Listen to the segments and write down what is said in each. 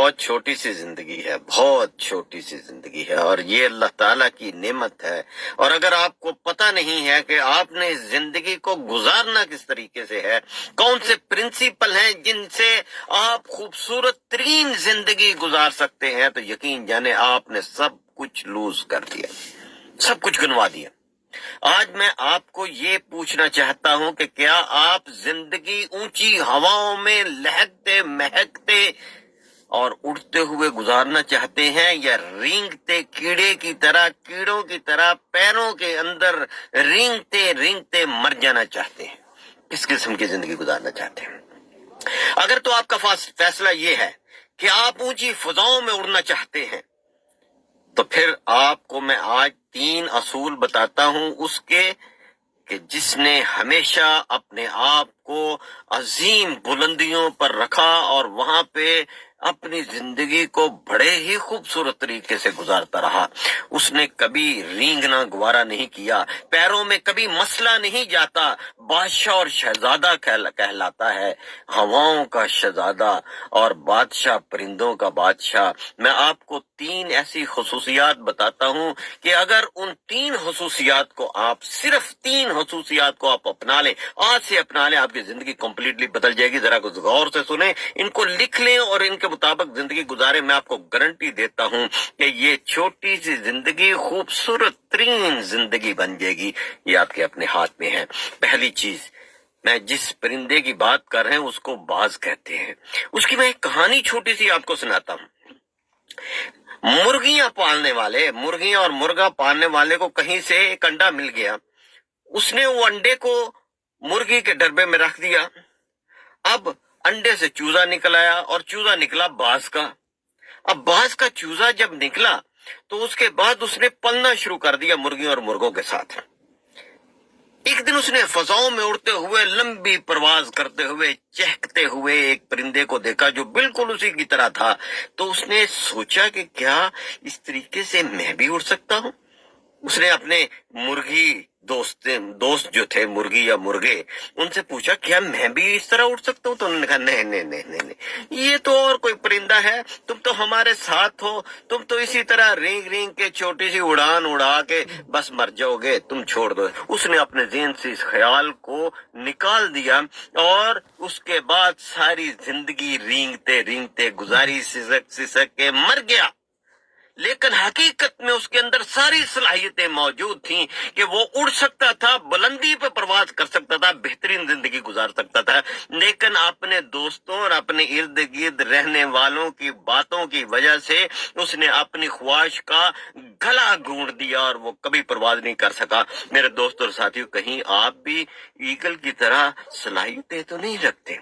بہت چھوٹی سی زندگی ہے، بہت چھوٹی سی زندگی ہے، اور یہ اللہ تعالیٰ کی نعمت ہے۔ اور اگر آپ کو پتہ نہیں ہے کہ آپ نے اس زندگی کو گزارنا کس طریقے سے ہے، کون سے پرنسپل ہیں جن سے آپ خوبصورت ترین زندگی گزار سکتے ہیں، تو یقین جانے آپ نے سب کچھ لوز کر دیا، سب کچھ گنوا دیا۔ آج میں آپ کو یہ پوچھنا چاہتا ہوں کہ کیا آپ زندگی اونچی ہواؤں میں لہکتے مہکتے اور اڑتے ہوئے گزارنا چاہتے ہیں، یا رینگتے کیڑے کی طرح، کیڑوں کی طرح پیروں کے اندر رینگتے رینگتے مر جانا چاہتے ہیں؟ کس قسم کی زندگی گزارنا چاہتے ہیں؟ اگر تو آپ کا فیصلہ یہ ہے کہ آپ اونچی فضاؤں میں اڑنا چاہتے ہیں، تو پھر آپ کو میں آج 3 اصول بتاتا ہوں اس کے، کہ جس نے ہمیشہ اپنے آپ کو عظیم بلندیوں پر رکھا اور وہاں پہ اپنی زندگی کو بڑے ہی خوبصورت طریقے سے گزارتا رہا۔ اس نے کبھی رینگنا گوارا نہیں کیا، پیروں میں کبھی مسئلہ نہیں جاتا، بادشاہ اور شہزادہ کہلاتا ہے، ہواؤں کا شہزادہ اور بادشاہ، پرندوں کا بادشاہ۔ میں آپ کو 3 ایسی خصوصیات بتاتا ہوں کہ اگر ان 3 خصوصیات کو آپ، صرف 3 خصوصیات کو آپ اپنا لیں، آج سے اپنا لیں، آپ کی زندگی کمپلیٹلی بدل جائے گی۔ ذرا کچھ غور سے سنیں، ان کو لکھ لیں اور ان کے مطابق زندگی گزاریں۔ میں آپ کو گارنٹی دیتا ہوں کہ یہ چھوٹی سی زندگی خوبصورت ترین زندگی بن جائے گی۔ یہ آپ کے اپنے ہاتھ میں ہے۔ پہلی چیز، میں جس پرندے کی بات کر رہے ہیں اس کو باز کہتے ہیں۔ اس کی میں ایک کہانی چھوٹی سی آپ کو سناتا ہوں۔ مرغیاں پالنے والے، مرغیاں اور مرغا پالنے والے کو کہیں سے ایک انڈا مل گیا۔ اس نے وہ انڈے کو مرغی کے ڈربے میں رکھ دیا۔ اب انڈے سے چوزا نکل آیا، اور چوزا نکلا باز کا۔ اب باز کا چوزا جب نکلا تو اس کے بعد اس نے پلنا شروع کر دیا مرغیوں اور مرغوں کے ساتھ۔ ایک دن اس نے فضاؤں میں اڑتے ہوئے، لمبی پرواز کرتے ہوئے، چہکتے ہوئے ایک پرندے کو دیکھا جو بالکل اسی کی طرح تھا۔ تو اس نے سوچا کہ کیا اس طریقے سے میں بھی اڑ سکتا ہوں؟ اس نے اپنے مرغی دوست جو تھے، مرغی یا مرغے، ان سے پوچھا کیا میں بھی اس طرح اڑ سکتا ہوں؟ تو انہوں نے کہا نہیں نہیں نہیں نہیں نہیں، یہ تو اور کوئی پرندہ ہے، تم تو ہمارے ساتھ ہو، تم تو اسی طرح رینگ رینگ کے چھوٹی سی اڑان اڑا کے بس مر جاؤ گے، تم چھوڑ دو۔ اس نے اپنے ذہن سے اس خیال کو نکال دیا، اور اس کے بعد ساری زندگی رینگتے رینگتے گزاری، سسک سسک کے مر گیا۔ لیکن حقیقت میں اس کے اندر ساری صلاحیتیں موجود تھیں کہ وہ اڑ سکتا تھا، بلندی پہ پرواز کر سکتا تھا، بہترین زندگی گزار سکتا تھا۔ لیکن اپنے دوستوں اور اپنے ارد گرد رہنے والوں کی باتوں کی وجہ سے اس نے اپنی خواہش کا گلا گھونٹ دیا اور وہ کبھی پرواز نہیں کر سکا۔ میرے دوست اور ساتھیوں، کہیں آپ بھی ایگل کی طرح صلاحیتیں تو نہیں رکھتے؟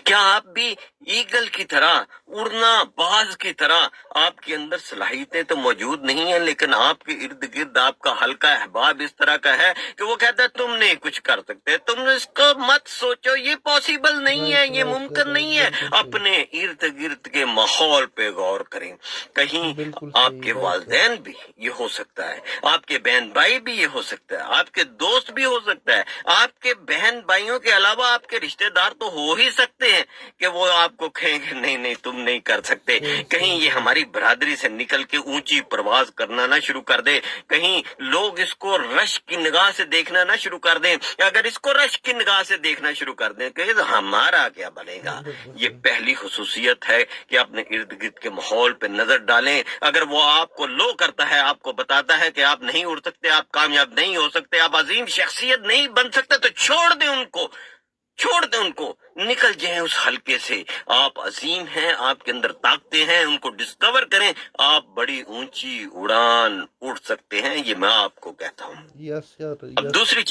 کیا آپ بھی ایگل کی طرح اڑنا، باز کی طرح آپ کے اندر صلاحیتیں تو موجود نہیں ہیں، لیکن آپ کے ارد گرد آپ کا حلقہ احباب اس طرح کا ہے کہ وہ کہتا ہے تم نہیں کچھ کر سکتے، تم اس کو مت سوچو، یہ پاسبل نہیں ہے، یہ ممکن نہیں ہے۔ اپنے ارد گرد کے ماحول پہ غور کریں، کہیں آپ کے والدین بھی یہ ہو سکتا ہے، آپ کے بہن بھائی بھی یہ ہو سکتا ہے، آپ کے دوست بھی ہو سکتا ہے، آپ کے بہن بھائیوں کے علاوہ آپ کے رشتہ دار تو ہو ہی سکتے ہیں کہ وہ آپ کو کہیں گے نہیں نہیں تم نہیں کر سکتے۔ کہیں یہ ہماری برادری سے نکل کے اونچی پرواز کرنا نہ شروع کر دے، کہیں لوگ اس کو رشک کی نگاہ سے دیکھنا نہ شروع کر دیں۔ اگر اس کو رشک کی نگاہ سے دیکھنا شروع کر دیں کہ ہمارا کیا بنے گا۔ یہ پہلی خصوصیت ہے کہ اپنے ارد گرد کے ماحول پہ نظر ڈالیں۔ اگر وہ آپ کو لو کرتا ہے، آپ کو بتاتا ہے کہ آپ نہیں اڑ سکتے، آپ کامیاب نہیں ہو سکتے، آپ عظیم شخصیت نہیں بن سکتے، تو چھوڑ دیں ان کو، چھوڑ دیں ان کو، نکل جائیں اس حلقے سے۔ آپ عظیم ہیں، آپ کے اندر طاقتیں ہیں، ان کو ڈسکور کریں، آپ بڑی اونچی اڑان اڑ سکتے ہیں، یہ میں آپ کو کہتا ہوں۔ اب دوسری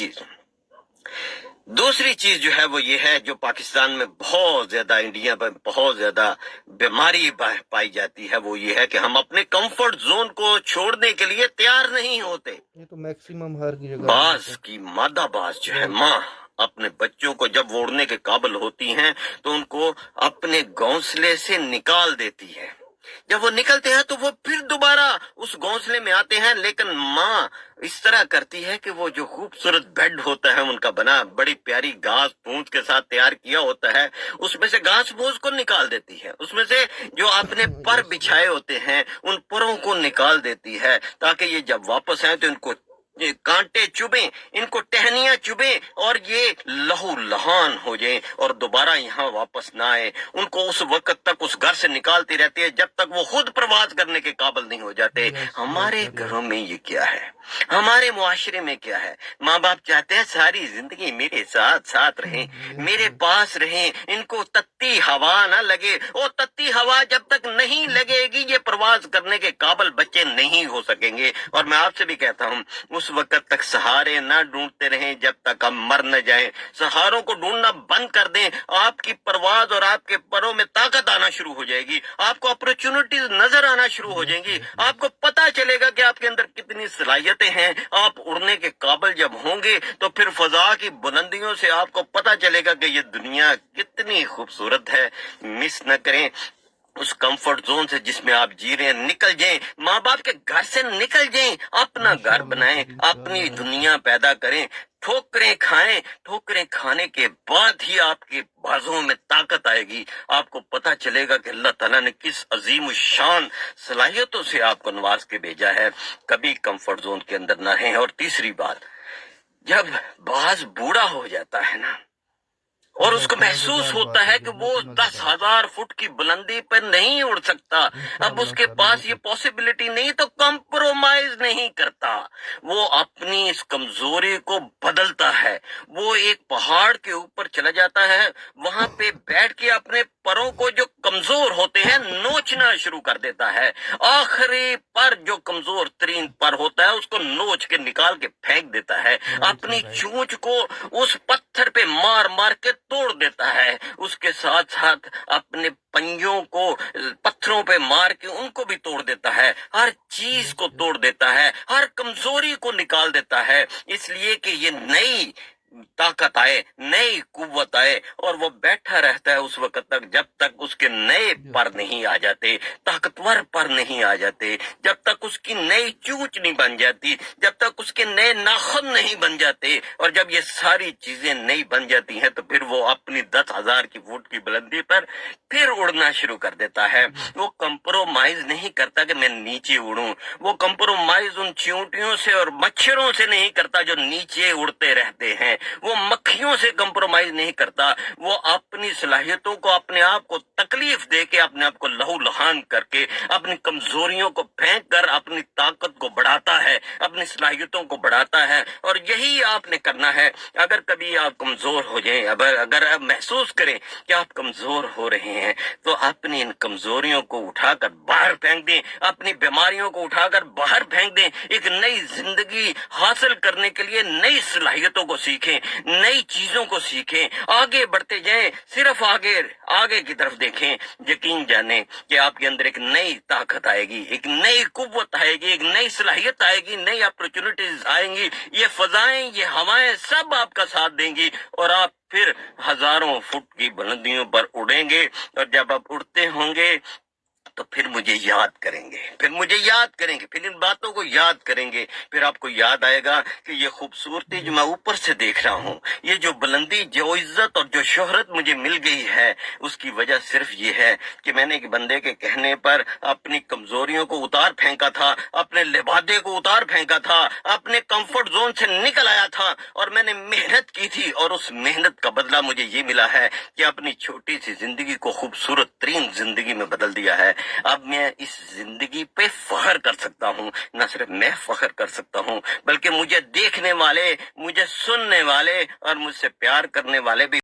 چیز جو ہے وہ یہ ہے، جو پاکستان میں بہت زیادہ، انڈیا میں بہت زیادہ بیماری پائی جاتی ہے، وہ یہ ہے کہ ہم اپنے کمفرٹ زون کو چھوڑنے کے لیے تیار نہیں ہوتے۔ یہ تو میکسیمم ہر جگہ باز کی مادہ باز جو ہے، ماں اپنے بچوں کو جب اڑنے کے قابل ہوتی ہیں تو ان کو اپنے گھونسلے سے نکال دیتی ہے، جب وہ نکلتے ہیں تو وہ پھر دوبارہ اس گھونسلے میں آتے ہیں، لیکن ماں اس طرح کرتی ہے کہ وہ جو خوبصورت بیڈ ہوتا ہے ان کا بنا، بڑی پیاری گھاس پھوس کے ساتھ تیار کیا ہوتا ہے، اس میں سے گھاس پھوس کو نکال دیتی ہے، اس میں سے جو آپ نے پر بچھائے ہوتے ہیں ان پروں کو نکال دیتی ہے، تاکہ یہ جب واپس آئیں تو ان کو یہ کانٹے چبھیں، ان کو ٹہنیاں چبھیں اور یہ لہو لہان ہو جائیں اور دوبارہ یہاں واپس نہ آئے۔ ان کو اس وقت تک اس گھر سے نکالتی رہتی ہے جب تک وہ خود پرواز کرنے کے قابل نہیں ہو جاتے۔ ہمارے گھروں میں یہ کیا ہے؟ ہمارے معاشرے میں کیا ہے؟ ماں باپ چاہتے ہیں ساری زندگی میرے ساتھ ساتھ رہیں، میرے پاس رہیں، ان کو تتی ہوا نہ لگے، اور تتی ہوا جب تک نہیں لگے گی یہ پرواز کرنے کے قابل بچے نہیں ہو سکیں گے۔ اور میں آپ سے بھی کہتا ہوں اس وقت تک سہارے نہ ڈھونڈتے رہیں جب تک ہم مر نہ جائیں۔ سہاروں کو ڈھونڈنا بند کر دیں، آپ کی پرواز اور آپ کے پروں میں طاقت آنا شروع ہو جائے گی، آپ کو اپرچونٹیز نظر آنا شروع ہو جائیں گی، آپ کو پتا چلے گا کہ آپ کے اندر کتنی صلاحیتیں ہیں۔ آپ اڑنے کے قابل جب ہوں گے تو پھر فضا کی بلندیوں سے آپ کو پتا چلے گا کہ یہ دنیا کتنی خوبصورت ہے۔ مس نہ کریں اس کمفرٹ زون سے جس میں آپ جی رہے ہیں، نکل جائیں، ماں باپ کے گھر سے نکل جائیں، اپنا گھر بنائیں، اپنی دنیا پیدا کریں، ٹھوکریں کھائیں، ٹھوکریں کھانے کے بعد ہی آپ کے بازوں میں طاقت آئے گی، آپ کو پتا چلے گا کہ اللہ تعالیٰ نے کس عظیم الشان صلاحیتوں سے آپ کو نواز کے بھیجا ہے۔ کبھی کمفرٹ زون کے اندر نہ رہیں۔ اور تیسری بات، جب باز بوڑھا ہو جاتا ہے نا اور اس کو محسوس ہوتا ہے کہ وہ 10,000 فٹ کی بلندی پر نہیں اڑ سکتا، اب اس کے پاس یہ پاسبلٹی نہیں، تو کمپرومائز نہیں کرتا، وہ اپنی اس کمزوری کو بدلتا ہے، وہ ایک پہاڑ کے اوپر چلا جاتا ہے، وہاں پہ بیٹھ کے اپنے پروں کو جو کمزور ہوتے ہیں نوچنا شروع کر دیتا ہے، آخری پر جو کمزور ترین پر ہوتا ہے اس کو نوچ کے نکال کے پھینک دیتا ہے، اپنی چونچ کو اس پتھر پہ مار مار کے توڑ دیتا ہے، اس کے ساتھ ساتھ اپنے پنجوں کو پتھروں پہ مار کے ان کو بھی توڑ دیتا ہے، ہر چیز کو توڑ دیتا ہے، ہر کمزوری کو نکال دیتا ہے، اس لیے کہ یہ نئی طاقت آئے، نئی قوت آئے، اور وہ بیٹھا رہتا ہے اس وقت تک جب تک اس کے نئے پر نہیں آ جاتے، طاقتور پر نہیں آ جاتے، جب تک اس کی نئی چونچ نہیں بن جاتی، جب تک اس کے نئے ناخن نہیں بن جاتے، اور جب یہ ساری چیزیں نہیں بن جاتی ہیں تو پھر وہ اپنی 10,000 کی فٹ کی بلندی پر پھر اڑنا شروع کر دیتا ہے۔ وہ کمپرومائز نہیں کرتا کہ میں نیچے اڑوں، وہ کمپرومائز ان چیونٹیوں سے اور مچھروں سے نہیں کرتا جو نیچے اڑتے رہتے ہیں، وہ مکھیوں سے کمپرومائز نہیں کرتا، وہ اپنی صلاحیتوں کو، اپنے آپ کو تکلیف دے کے، اپنے آپ کو لہو لہان کر کے، اپنی کمزوریوں کو پھینک کر اپنی طاقت کو بڑھاتا ہے، اپنی صلاحیتوں کو بڑھاتا ہے۔ اور یہی آپ نے کرنا ہے۔ اگر کبھی آپ کمزور ہو جائیں، اگر آپ محسوس کریں کہ آپ کمزور ہو رہے ہیں، تو اپنی ان کمزوریوں کو اٹھا کر باہر پھینک دیں، اپنی بیماریوں کو اٹھا کر باہر پھینک دیں، ایک نئی زندگی حاصل کرنے کے لیے نئی صلاحیتوں کو سیکھیں، نئی چیزوں کو سیکھیں، آگے بڑھتے جائیں، صرف آگے کی طرف دیکھیں، یقین جانیں کہ آپ کے اندر ایک نئی طاقت آئے گی، ایک نئی قوت آئے گی، ایک نئی صلاحیت آئے گی، نئی اپرچونٹیز آئیں گی، یہ فضائیں، یہ ہوائیں سب آپ کا ساتھ دیں گی، اور آپ پھر ہزاروں فٹ کی بلندیوں پر اڑیں گے، اور جب آپ اڑتے ہوں گے تو پھر مجھے یاد کریں گے، پھر ان باتوں کو یاد کریں گے، پھر آپ کو یاد آئے گا کہ یہ خوبصورتی جو میں اوپر سے دیکھ رہا ہوں، یہ جو بلندی، جو عزت اور جو شہرت مجھے مل گئی ہے، اس کی وجہ صرف یہ ہے کہ میں نے ایک بندے کے کہنے پر اپنی کمزوریوں کو اتار پھینکا تھا، اپنے لبادے کو اتار پھینکا تھا، اپنے کمفرٹ زون سے نکل آیا تھا، اور میں نے محنت کی تھی، اور اس محنت کا بدلہ مجھے یہ ملا ہے کہ اپنی چھوٹی سی زندگی کو خوبصورت ترین زندگی میں بدل دیا ہے۔ اب میں اس زندگی پہ فخر کر سکتا ہوں، نہ صرف میں فخر کر سکتا ہوں بلکہ مجھے دیکھنے والے، مجھے سننے والے اور مجھ سے پیار کرنے والے بھی